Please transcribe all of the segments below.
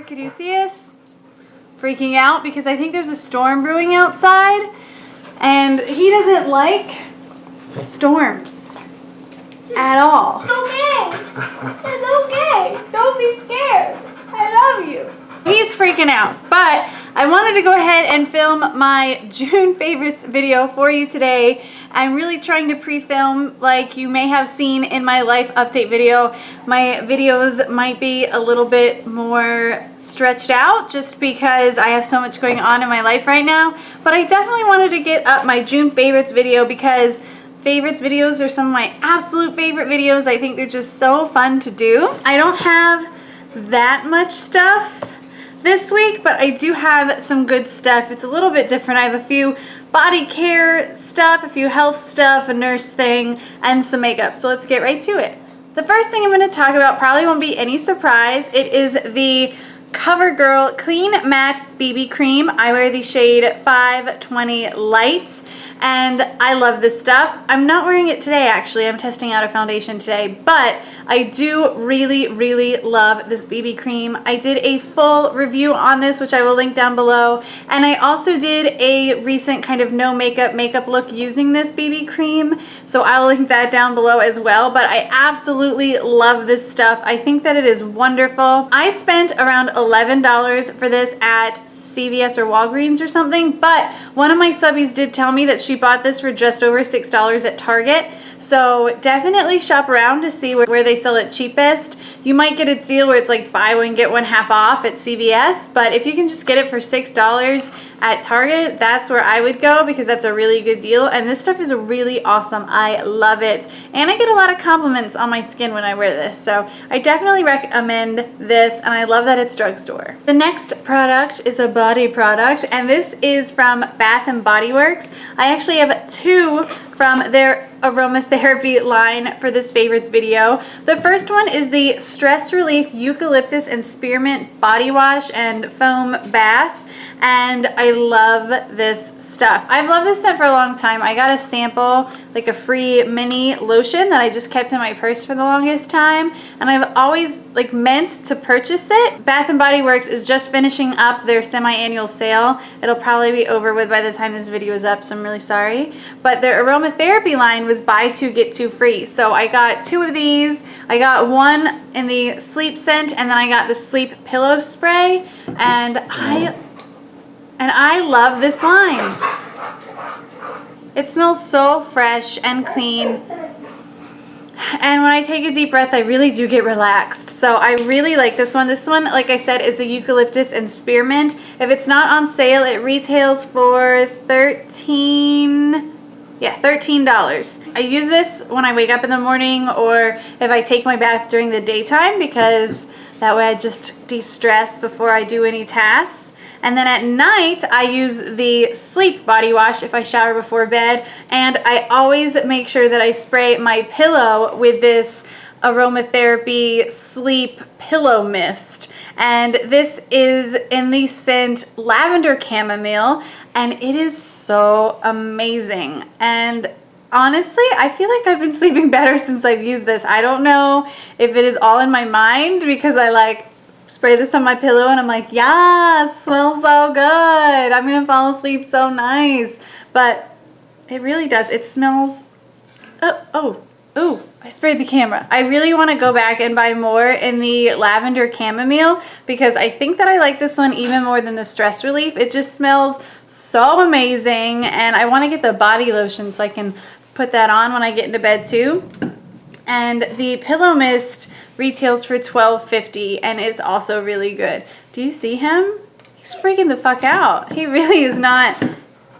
Caduceus freaking out because I think there's a storm brewing outside and he doesn't like storms at all. It's okay. It's okay. Don't be scared. I love you. He's freaking out, but I wanted to go ahead and film my June favorites video for you today. I'm really trying to pre-film, like you may have seen in my life update video. My videos might be a little bit more stretched out just because I have so much going on in my life right now, but I definitely wanted to get up my June favorites video because favorites videos are some of my absolute favorite videos. I think they're just so fun to do. I don't have that much stuff this week, but I do have some good stuff. It's a little bit different. I have a few body care stuff, a few health stuff, a nurse thing, and some makeup. So let's get right to it. The first thing I'm going to talk about probably won't be any surprise. It is the Covergirl Clean Matte BB Cream. I wear the shade 520 Light, and I love this stuff. I'm not wearing it today, actually. I'm testing out a foundation today, but I do really, really love this BB cream. I did a full review on this, which I will link down below, and I also did a recent kind of no makeup look using this BB cream, so I will link that down below as well, but I absolutely love this stuff. I think that it is wonderful. I spent around $11 for this at CVS or Walgreens or something, but one of my subbies did tell me that she bought this for just over $6 at Target. So definitely shop around to see where they sell it cheapest. You might get a deal where it's like buy one get one half off at CVS, but if you can just get it for $6 at Target, that's where I would go because that's a really good deal, and this stuff is really awesome. I love it, and I get a lot of compliments on my skin when I wear this, so I definitely recommend this, and I love that it's drugstore. The next product is a body product, and this is from Bath & Body Works. I actually have two from their Aromatherapy line for this favorites video. The first one is the Stress Relief Eucalyptus and Spearmint Body Wash and Foam Bath, and I love this stuff. I've loved this scent for a long time. I got a sample, like a free mini lotion that I just kept in my purse for the longest time, and I've always like meant to purchase it. Bath & Body Works is just finishing up their semi-annual sale. It'll probably be over with by the time this video is up, so I'm really sorry. But their Aromatherapy line was buy two get two free, so I got two of these. I got one in the sleep scent, and then I got the sleep pillow spray, and I love this line. It smells so fresh and clean, and when I take a deep breath I really do get relaxed, so I really like this one. This one, like I said, is the Eucalyptus and Spearmint. If it's not on sale, it retails for $13. I use this when I wake up in the morning or if I take my bath during the daytime because that way I just de-stress before I do any tasks. And then at night, I use the sleep body wash if I shower before bed, and I always make sure that I spray my pillow with this Aromatherapy Sleep Pillow Mist. And this is in the scent Lavender Chamomile, and it is so amazing. And honestly, I feel like I've been sleeping better since I've used this. I don't know if it is all in my mind because I like spray this on my pillow and I'm like, yeah, smells so good. I'm gonna fall asleep so nice. But it really does. It smells, oh, I sprayed the camera. I really want to go back and buy more in the Lavender Chamomile because I think that I like this one even more than the Stress Relief. It just smells so amazing, and I want to get the body lotion so I can put that on when I get into bed too. And the Pillow Mist retails for $12.50, and it's also really good. Do you see him? He's freaking the fuck out. He really is not in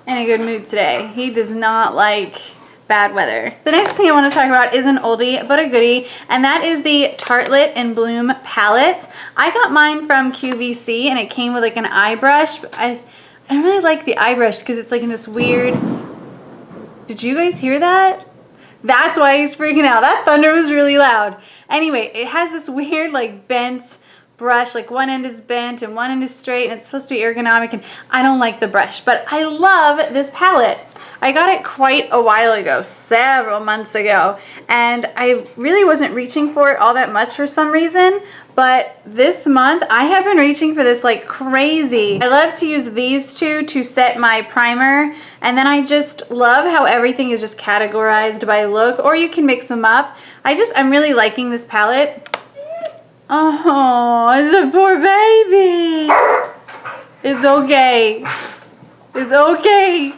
a good mood today. He does not like bad weather. The next thing I want to talk about is an oldie but a goodie, and that is the Tartelette in Bloom palette. I got mine from QVC, and it came with like an eye brush. I really like the eye brush because it's like in this weird... Did you guys hear that? That's why he's freaking out. That thunder was really loud. Anyway, it has this weird like bent brush, like one end is bent and one end is straight, and it's supposed to be ergonomic, and I don't like the brush, but I love this palette. I got it quite a while ago, several months ago, and I really wasn't reaching for it all that much for some reason, but this month I have been reaching for this like crazy. I love to use these two to set my primer, and then I just love how everything is just categorized by look, or you can mix them up. I'm really liking this palette. Oh, it's a poor baby. It's okay. It's okay.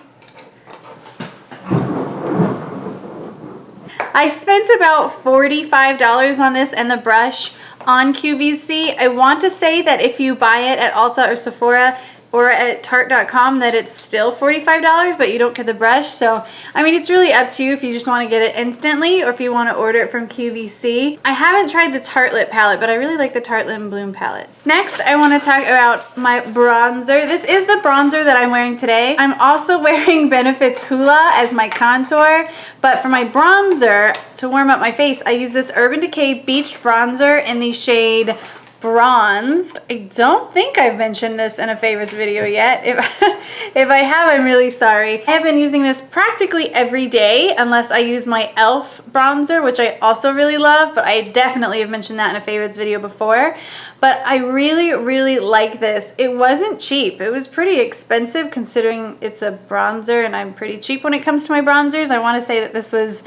I spent about $45 on this and the brush on QVC. I want to say that if you buy it at Ulta or Sephora or at Tarte.com that it's still $45, but you don't get the brush. So, I mean, it's really up to you if you just want to get it instantly or if you want to order it from QVC. I haven't tried the Tartelette palette, but I really like the Tartelette Bloom palette. Next, I want to talk about my bronzer. This is the bronzer that I'm wearing today. I'm also wearing Benefit's Hoola as my contour, but for my bronzer, to warm up my face, I use this Urban Decay Beach Bronzer in the shade Bronzed. I don't think I've mentioned this in a favorites video yet. If I have, I'm really sorry. I have been using this practically every day unless I use my e.l.f. bronzer, which I also really love, but I definitely have mentioned that in a favorites video before. But I really, really like this. It wasn't cheap. It was pretty expensive considering it's a bronzer and I'm pretty cheap when it comes to my bronzers. I want to say that this was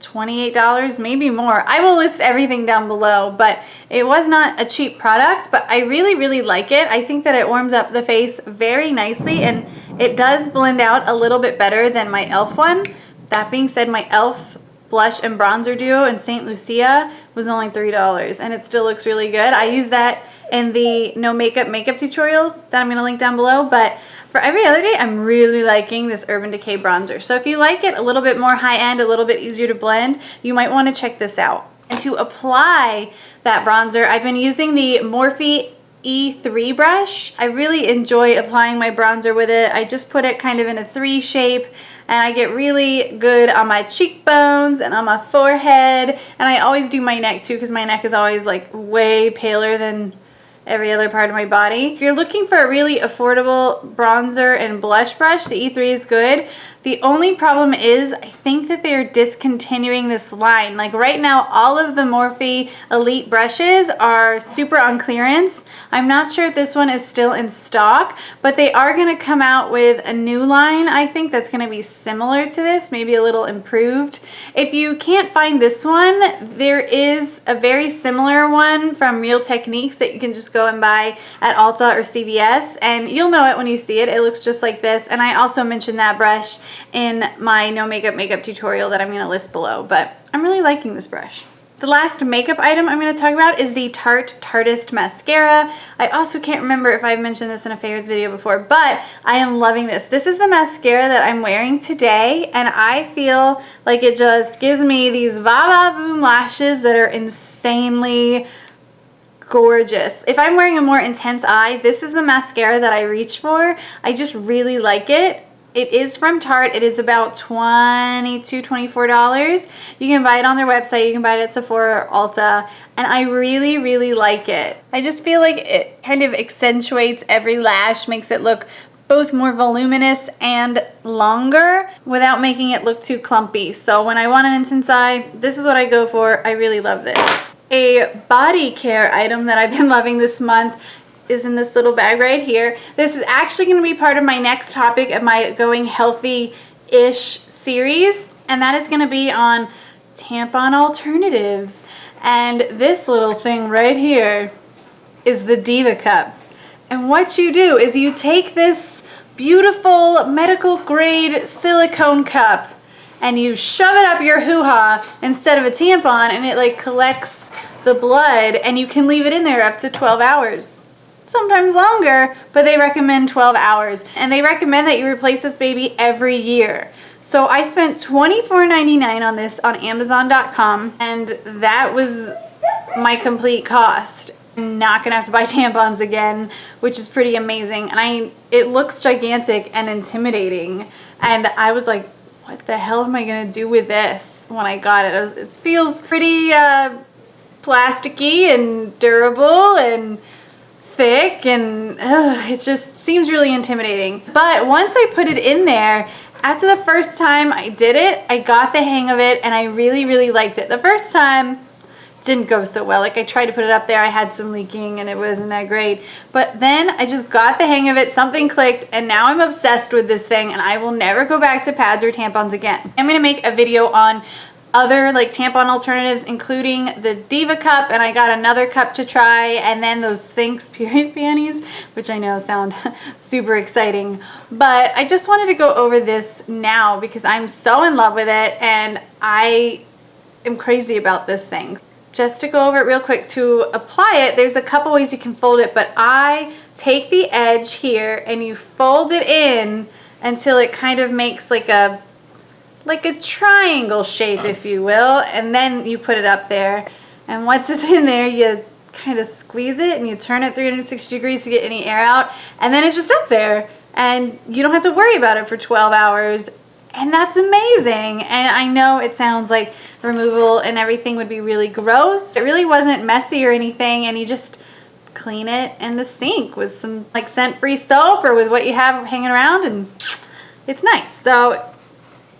$28, maybe more. I will list everything down below, but it was not a cheap product, but I really, really like it. I think that it warms up the face very nicely and it does blend out a little bit better than my e.l.f. one. That being said, my e.l.f. blush and bronzer duo in St. Lucia was only $3 and it still looks really good. I use that in the no makeup tutorial that I'm going to link down below, but for every other day, I'm really liking this Urban Decay bronzer. So if you like it a little bit more high-end, a little bit easier to blend, you might want to check this out. And to apply that bronzer, I've been using the Morphe E3 brush. I really enjoy applying my bronzer with it. I just put it kind of in a 3 shape, and I get really good on my cheekbones and on my forehead. And I always do my neck too, because my neck is always like way paler than every other part of my body. If you're looking for a really affordable bronzer and blush brush, the E3 is good. The only problem is I think that they're discontinuing this line. Like right now, all of the Morphe Elite brushes are super on clearance. I'm not sure if this one is still in stock, but they are going to come out with a new line, I think, that's going to be similar to this, maybe a little improved. If you can't find this one, there is a very similar one from Real Techniques that you can just go and buy at Ulta or CVS, and you'll know it when you see it. It looks just like this, and I also mentioned that brush in my no makeup tutorial that I'm going to list below, but I'm really liking this brush. The last makeup item I'm going to talk about is the Tarte Tarteist mascara. I also can't remember if I've mentioned this in a favorites video before, but I am loving this. This is the mascara that I'm wearing today, and I feel like it just gives me these Va Va Voom lashes that are insanely gorgeous. If I'm wearing a more intense eye, this is the mascara that I reach for. I just really like it. It is from Tarte. It is about $22, $24. You can buy it on their website. You can buy it at Sephora or Ulta. And I really, really like it. I just feel like it kind of accentuates every lash, makes it look both more voluminous and longer without making it look too clumpy. So when I want an intense eye, this is what I go for. I really love this. A body care item that I've been loving this month is in this little bag right here. This is actually going to be part of my next topic of my Going Healthy-ish series, and that is going to be on tampon alternatives. And this little thing right here is the Diva Cup. And what you do is you take this beautiful medical grade silicone cup and you shove it up your hoo-ha instead of a tampon, and it like collects the blood, and you can leave it in there up to 12 hours. Sometimes longer, but they recommend 12 hours. And they recommend that you replace this baby every year. So I spent $24.99 on this on Amazon.com, and that was my complete cost. I'm not gonna have to buy tampons again, which is pretty amazing. And it looks gigantic and intimidating. And I was like, what the hell am I gonna do with this when I got it? It feels pretty plasticky and durable and thick, and it just seems really intimidating. But once I put it in there After the first time I did it, I got the hang of it and I really, really liked it. The first time didn't go so well. Like I tried to put it up there, I had some leaking and it wasn't that great. But then I just got the hang of it, something clicked, and now I'm obsessed with this thing and I will never go back to pads or tampons again. I'm gonna make a video on other like tampon alternatives, including the Diva Cup, and I got another cup to try, and then those Thinx period panties, which I know sound super exciting. But I just wanted to go over this now because I'm so in love with it and I am crazy about this thing. Just to go over it real quick, to apply it, there's a couple ways you can fold it, but I take the edge here and you fold it in until it kind of makes like a triangle shape, if you will, and then you put it up there. And once it's in there, you kind of squeeze it and you turn it 360 degrees to get any air out, and then it's just up there and you don't have to worry about it for 12 hours. And that's amazing. And I know it sounds like removal and everything would be really gross. It really wasn't messy or anything, and you just clean it in the sink with some like scent-free soap or with what you have hanging around, and it's nice. So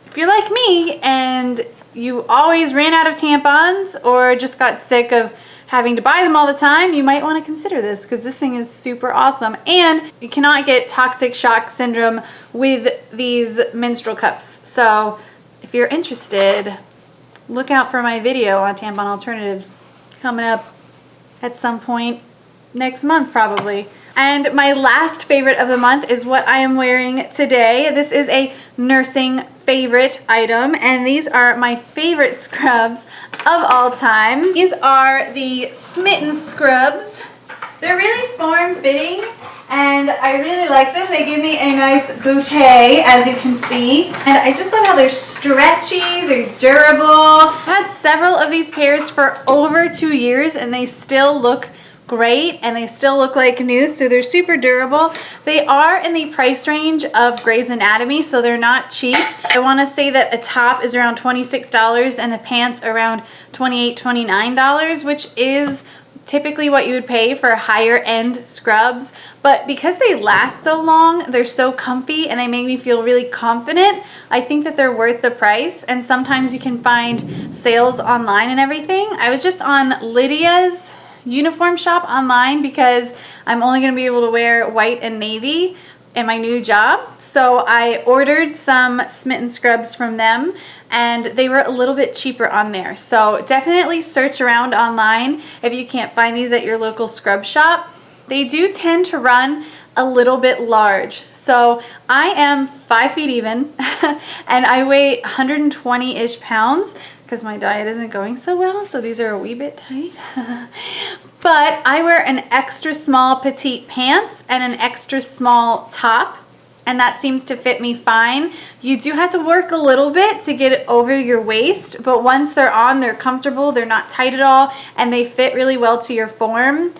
if you're like me and you always ran out of tampons or just got sick of having to buy them all the time, you might want to consider this because this thing is super awesome. And you cannot get toxic shock syndrome with these menstrual cups. So if you're interested, look out for my video on tampon alternatives coming up at some point next month probably. And my last favorite of the month is what I am wearing today. This is a nursing favorite item, and these are my favorite scrubs of all time. These are the Smitten scrubs. They're really form-fitting and I really like them. They give me a nice bouquet, as you can see. And I just love how they're stretchy, they're durable. I've had several of these pairs for over 2 years and they still look great and they still look like new, so they're super durable. They are in the price range of Grey's Anatomy, so they're not cheap. I want to say that a top is around $26 and the pants around $28, $29, which is typically what you would pay for higher end scrubs. But because they last so long, they're so comfy and they make me feel really confident, I think that they're worth the price. And sometimes you can find sales online and everything. I was just on Lydia's uniform shop online because I'm only going to be able to wear white and navy in my new job. So I ordered some Smitten scrubs from them and they were a little bit cheaper on there. So definitely search around online if you can't find these at your local scrub shop. They do tend to run a little bit large. So I am 5 feet even and I weigh 120-ish pounds because my diet isn't going so well, so these are a wee bit tight. But I wear an extra small petite pants and an extra small top, and that seems to fit me fine. You do have to work a little bit to get it over your waist, but once they're on, they're comfortable, they're not tight at all, and they fit really well to your form.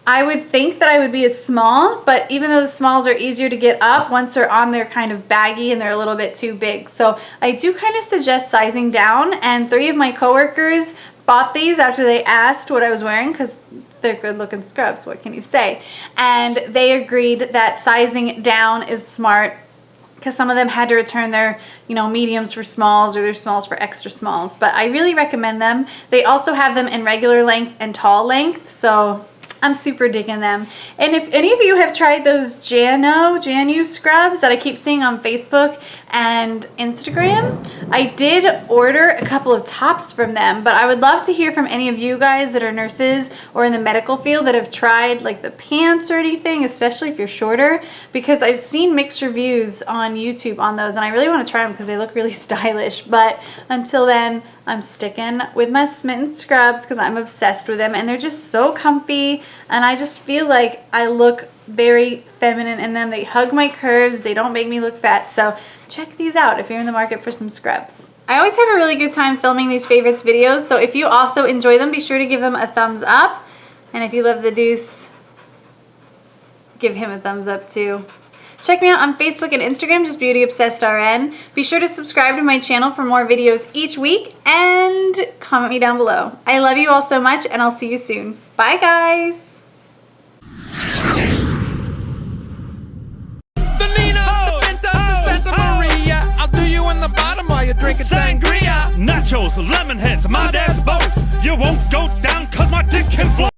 I would think that I would be a small, but even though the smalls are easier to get up, once they're on, they're kind of baggy and they're a little bit too big. So I do kind of suggest sizing down, and 3 of my coworkers bought these after they asked what I was wearing because they're good looking scrubs, what can you say? And they agreed that sizing down is smart because some of them had to return their, mediums for smalls or their smalls for extra smalls. But I really recommend them. They also have them in regular length and tall length, so I'm super digging them. And if any of you have tried those Janu scrubs that I keep seeing on Facebook and Instagram, I did order a couple of tops from them, but I would love to hear from any of you guys that are nurses or in the medical field that have tried like the pants or anything, especially if you're shorter, because I've seen mixed reviews on YouTube on those and I really want to try them because they look really stylish. But until then, I'm sticking with my Smitten scrubs because I'm obsessed with them and they're just so comfy and I just feel like I look very feminine in them. They hug my curves, they don't make me look fat, so check these out if you're in the market for some scrubs. I always have a really good time filming these favorites videos, so if you also enjoy them, be sure to give them a thumbs up, and if you love the deuce, give him a thumbs up too. Check me out on Facebook and Instagram, just BeautyObsessedRN. Be sure to subscribe to my channel for more videos each week and comment me down below. I love you all so much and I'll see you soon. Bye guys! The Nina, the Pinta, the Santa Maria. bottom while you're drinking sangria. Nachos, lemon heads, my dad's both. You won't go down cause my dick can flow.